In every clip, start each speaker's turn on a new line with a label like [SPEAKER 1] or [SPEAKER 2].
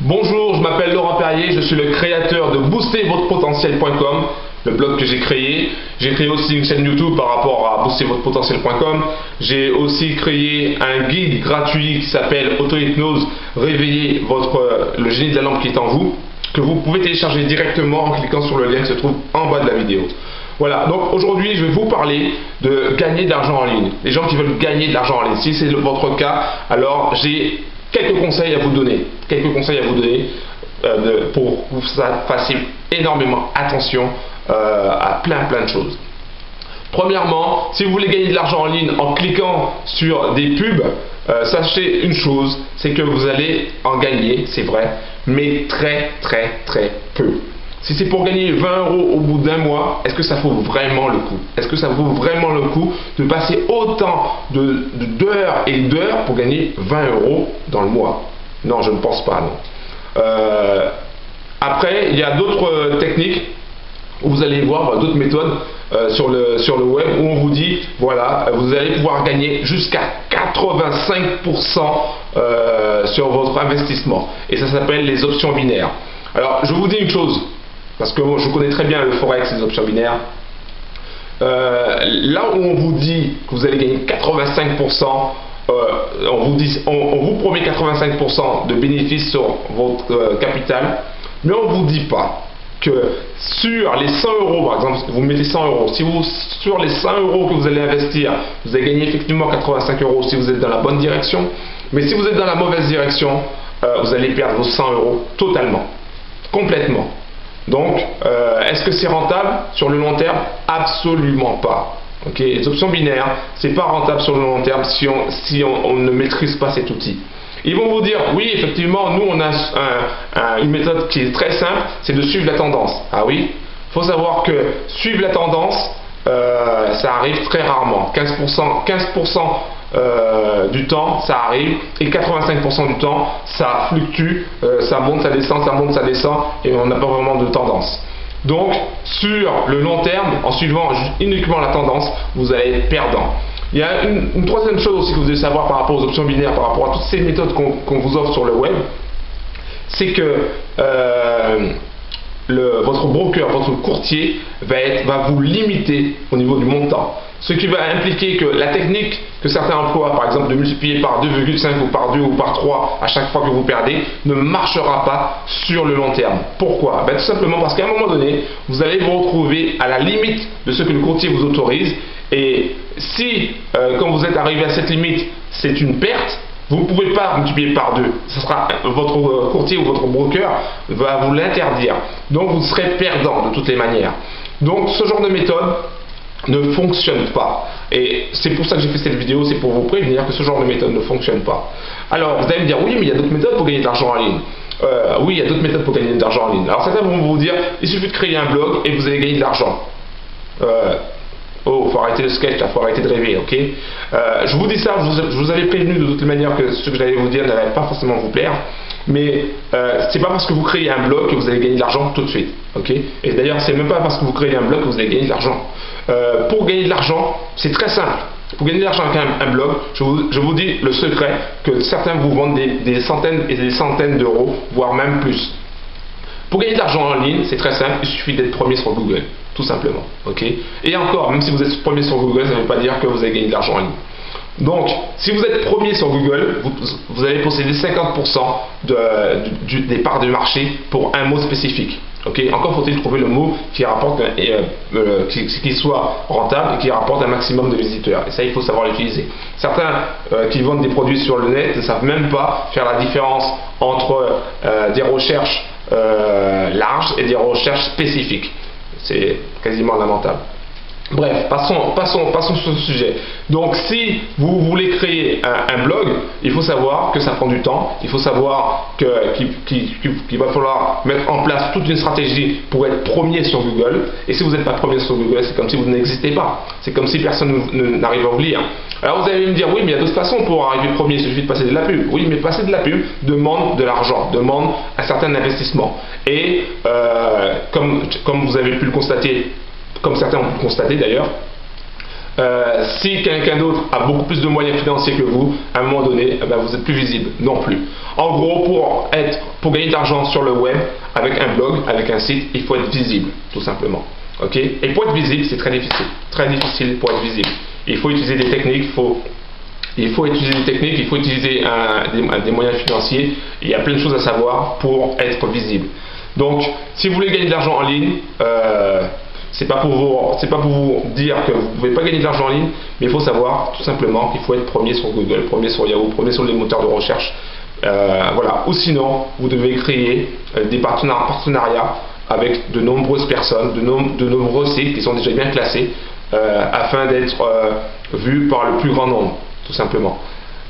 [SPEAKER 1] Bonjour, je m'appelle Laurent Perrier, je suis le créateur de boostervotrePotentiel.com, le blog que j'ai créé. J'ai créé aussi une chaîne YouTube par rapport à boostervotrePotentiel.com. J'ai aussi créé un guide gratuit qui s'appelle Auto-hypnose, réveiller le génie de la lampe qui est en vous, que vous pouvez télécharger directement en cliquant sur le lien qui se trouve en bas de la vidéo. Voilà, donc aujourd'hui je vais vous parler de gagner de l'argent en ligne. Les gens qui veulent gagner de l'argent en ligne, si c'est votre cas, alors j'ai quelques conseils à vous donner. Pour que vous fassiez énormément attention à plein de choses. Premièrement, si vous voulez gagner de l'argent en ligne en cliquant sur des pubs, sachez une chose, c'est que vous allez en gagner, c'est vrai, mais très peu. Si c'est pour gagner 20 € au bout d'un mois, est-ce que ça vaut vraiment le coup? Est-ce que ça vaut vraiment le coup de passer autant d'heures et d'heures pour gagner 20 € dans le mois? Non, je ne pense pas, non. Après, il y a d'autres techniques où vous allez voir d'autres méthodes sur le web où on vous dit, voilà, vous allez pouvoir gagner jusqu'à 85% sur votre investissement. Et ça s'appelle les options binaires. Alors, je vous dis une chose, parce que je connais très bien le forex et les options binaires. Là où on vous dit que vous allez gagner 85%, on vous promet 85% de bénéfices sur votre capital, mais on ne vous dit pas que sur les 100 €, par exemple, vous mettez 100 €, si sur les 100 € que vous allez investir, vous allez gagner effectivement 85 € si vous êtes dans la bonne direction, mais si vous êtes dans la mauvaise direction, vous allez perdre vos 100 € totalement, complètement. Donc, est-ce que c'est rentable sur le long terme? Absolument pas. Okay, les options binaires, c'est pas rentable sur le long terme si on ne maîtrise pas cet outil. Ils vont vous dire, oui, effectivement, nous on a une méthode qui est très simple, c'est de suivre la tendance. Ah oui, il faut savoir que suivre la tendance, ça arrive très rarement. 15% du temps, ça arrive, et 85% du temps, ça fluctue, ça monte, ça descend, et on n'a pas vraiment de tendance. Donc, sur le long terme, en suivant uniquement la tendance, vous allez être perdant. Il y a une troisième chose aussi que vous devez savoir par rapport aux options binaires, par rapport à toutes ces méthodes qu'on vous offre sur le web, c'est que votre broker, votre courtier va vous limiter au niveau du montant. Ce qui va impliquer que la technique que certains emploient, par exemple de multiplier par 2,5 ou par 2 ou par 3 à chaque fois que vous perdez, ne marchera pas sur le long terme. Pourquoi? Tout simplement parce qu'à un moment donné, vous allez vous retrouver à la limite de ce que le courtier vous autorise. Et si, quand vous êtes arrivé à cette limite, c'est une perte, vous ne pouvez pas multiplier par 2. Ce sera votre courtier ou votre broker va vous l'interdire. Donc vous serez perdant de toutes les manières. Donc ce genre de méthode ne fonctionne pas. Et c'est pour ça que j'ai fait cette vidéo, c'est pour vous prévenir que ce genre de méthode ne fonctionne pas. Alors vous allez me dire, oui, mais il y a d'autres méthodes pour gagner de l'argent en ligne. Oui, il y a d'autres méthodes pour gagner de l'argent en ligne. Alors certains vont vous dire, il suffit de créer un blog et vous allez gagner de l'argent. Oh, faut arrêter le sketch, là, faut arrêter de rêver, ok? Je vous dis ça, je vous avais prévenu de toute manière que ce que j'allais vous dire n'allait pas forcément vous plaire. Mais c'est pas parce que vous créez un blog que vous allez gagner de l'argent tout de suite, ok? Et d'ailleurs, c'est même pas parce que vous créez un blog que vous allez gagner de l'argent. Pour gagner de l'argent, c'est très simple. Pour gagner de l'argent avec un blog, je vous dis le secret que certains vous vendent des centaines et des centaines d'euros, voire même plus. Pour gagner de l'argent en ligne, c'est très simple, il suffit d'être premier sur Google, tout simplement. Okay? Et encore, même si vous êtes premier sur Google, ça ne veut pas dire que vous allez gagner de l'argent en ligne. Donc, si vous êtes premier sur Google, vous allez posséder 50% des parts de marché pour un mot spécifique. Okay? Encore faut-il trouver le mot qui rapporte, qui soit rentable et qui rapporte un maximum de visiteurs. Et ça, il faut savoir l'utiliser. Certains qui vendent des produits sur le net ne savent même pas faire la différence entre des recherches larges et des recherches spécifiques. C'est quasiment lamentable. Bref, passons sur ce sujet. Donc si vous voulez créer un blog, il faut savoir que ça prend du temps, il faut savoir qu'il va falloir mettre en place toute une stratégie pour être premier sur Google. Et si vous n'êtes pas premier sur Google, c'est comme si vous n'existez pas. C'est comme si personne n'arrive à vous lire. Alors vous allez me dire, oui, mais il y a d'autres façons pour arriver premier, il suffit de passer de la pub. Oui, mais passer de la pub demande de l'argent, demande un certain investissement. Et comme vous avez pu le constater, comme certains ont pu le constater d'ailleurs, Si quelqu'un d'autre a beaucoup plus de moyens financiers que vous, à un moment donné, vous n'êtes plus visible non plus. En gros, pour gagner de l'argent sur le web, avec un blog, avec un site, il faut être visible, tout simplement. Okay. Et pour être visible, c'est très difficile pour être visible. Il faut utiliser des techniques, il faut utiliser des moyens financiers. Il y a plein de choses à savoir pour être visible. Donc, si vous voulez gagner de l'argent en ligne, c'est pas pour vous dire que vous ne pouvez pas gagner de l'argent en ligne, mais il faut savoir tout simplement qu'il faut être premier sur Google, premier sur Yahoo, premier sur les moteurs de recherche. Voilà. Ou sinon, vous devez créer des partenariats avec de nombreuses personnes, de nombreux sites qui sont déjà bien classés, afin d'être vus par le plus grand nombre, tout simplement.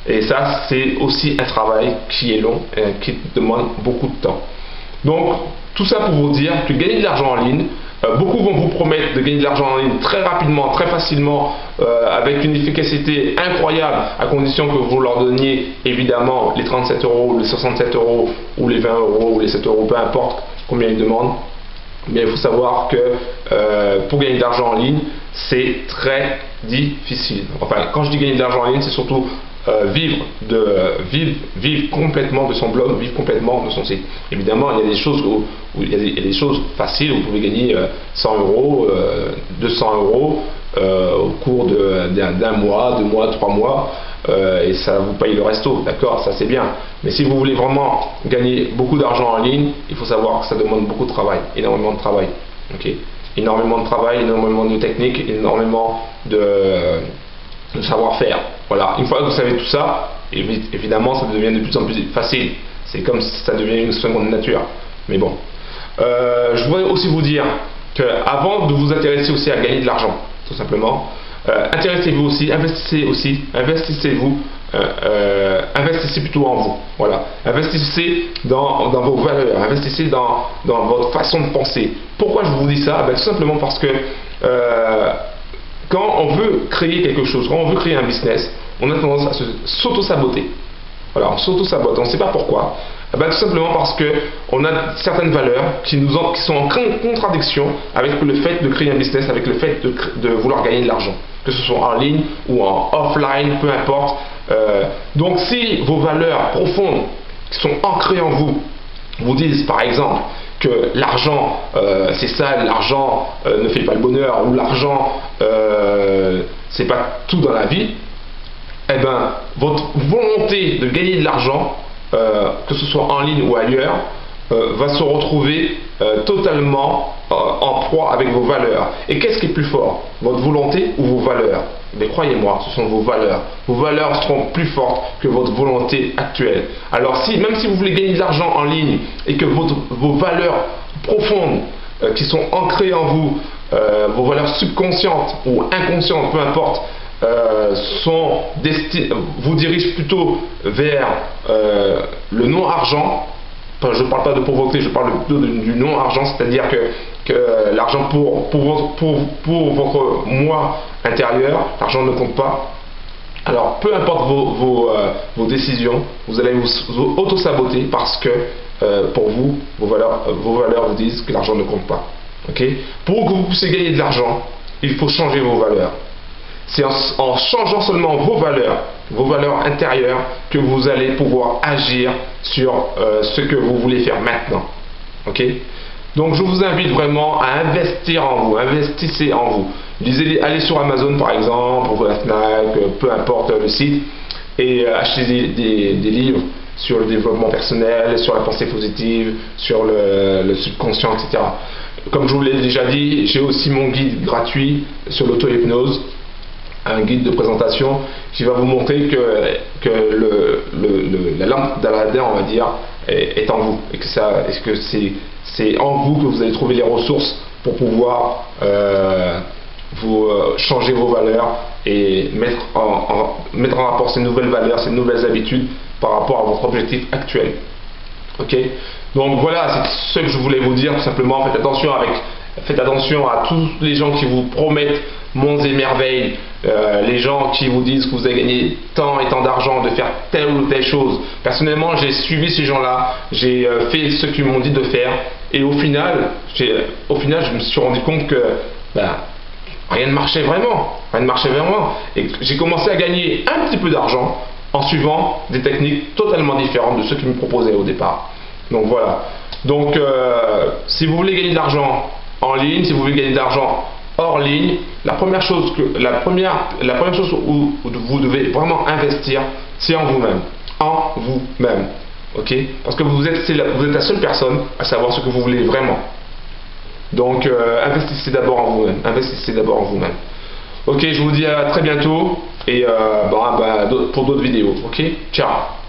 [SPEAKER 1] Et ça, c'est aussi un travail qui est long et qui demande beaucoup de temps. Donc, tout ça pour vous dire que gagner de l'argent en ligne, beaucoup vont vous promettre de gagner de l'argent en ligne très rapidement, très facilement, avec une efficacité incroyable, à condition que vous leur donniez évidemment les 37 €, les 67 € ou les 20 € ou les 7 €, peu importe combien ils demandent. Mais il faut savoir que pour gagner de l'argent en ligne, c'est très difficile. Enfin, quand je dis gagner de l'argent en ligne, c'est surtout vivre complètement de son blog, vivre complètement de son site. Évidemment, il y a des choses il y a des choses faciles où vous pouvez gagner 100 €, 200 € au cours d'un mois, 2 mois, 3 mois, et ça vous paye le resto, d'accord, ça c'est bien. Mais si vous voulez vraiment gagner beaucoup d'argent en ligne, il faut savoir que ça demande beaucoup de travail, énormément de travail. Okay, énormément de travail, énormément de technique, énormément de savoir-faire. Voilà, une fois que vous savez tout ça, évidemment ça devient de plus en plus facile. C'est comme si ça devient une seconde nature. Mais bon, je voudrais aussi vous dire qu'avant de vous intéresser aussi à gagner de l'argent, tout simplement, intéressez-vous aussi, investissez-vous, investissez plutôt en vous. Voilà, investissez dans vos valeurs, investissez dans votre façon de penser. Pourquoi je vous dis ça? Tout simplement parce que quand on veut créer quelque chose, quand on veut créer un business, on a tendance à s'auto-saboter. Voilà, on s'auto-sabote, on ne sait pas pourquoi. Tout simplement parce qu'on a certaines valeurs qui sont en contradiction avec le fait de créer un business, avec le fait de vouloir gagner de l'argent, que ce soit en ligne ou en offline, peu importe. Donc si vos valeurs profondes qui sont ancrées en vous vous disent par exemple que l'argent c'est sale, l'argent ne fait pas le bonheur, ou l'argent c'est pas tout dans la vie, votre volonté de gagner de l'argent, que ce soit en ligne ou ailleurs, va se retrouver totalement en proie avec vos valeurs. Et qu'est-ce qui est plus fort, votre volonté ou vos valeurs? Mais croyez-moi, ce sont vos valeurs. Vos valeurs seront plus fortes que votre volonté actuelle. Alors même si vous voulez gagner de l'argent en ligne et que vos valeurs profondes qui sont ancrées en vous, vos valeurs subconscientes ou inconscientes, peu importe, vous dirigent plutôt vers le non-argent. Je ne parle pas de pauvreté, je parle plutôt du non-argent, c'est-à-dire que l'argent pour votre moi intérieur, l'argent ne compte pas. Alors peu importe vos décisions, vous allez vous auto-saboter parce que pour vous, vos valeurs vous disent que l'argent ne compte pas. Okay? Pour que vous puissiez gagner de l'argent, il faut changer vos valeurs. C'est en changeant seulement vos valeurs intérieures, que vous allez pouvoir agir sur ce que vous voulez faire maintenant. Okay? Donc je vous invite vraiment à investir en vous, investissez en vous. Allez sur Amazon par exemple, ou la Fnac, peu importe le site, et achetez des livres sur le développement personnel, sur la pensée positive, sur le subconscient, etc. Comme je vous l'ai déjà dit, j'ai aussi mon guide gratuit sur l'auto-hypnose, un guide de présentation qui va vous montrer que la lampe d'Aladin, on va dire, est en vous, et que c'est en vous que vous allez trouver les ressources pour pouvoir changer vos valeurs et mettre en rapport ces nouvelles valeurs, ces nouvelles habitudes par rapport à votre objectif actuel. Ok? Donc voilà, c'est ce que je voulais vous dire, tout simplement. Faites attention à tous les gens qui vous promettent monts et merveilles, les gens qui vous disent que vous avez gagné tant et tant d'argent de faire telle ou telle chose. Personnellement, j'ai suivi ces gens-là, j'ai fait ce qu'ils m'ont dit de faire, et au final, je me suis rendu compte que rien ne marchait vraiment. Rien ne marchait vraiment. Et j'ai commencé à gagner un petit peu d'argent en suivant des techniques totalement différentes de ceux qui me proposaient au départ. Donc voilà. Donc si vous voulez gagner de l'argent en ligne, si vous voulez gagner de l'argent hors ligne, la première chose où vous devez vraiment investir, c'est en vous-même. En vous-même. Ok? Parce que vous êtes la seule personne à savoir ce que vous voulez vraiment. Donc investissez d'abord en vous-même. Investissez d'abord en vous-même. Ok, je vous dis à très bientôt et pour d'autres vidéos. Ok? Ciao!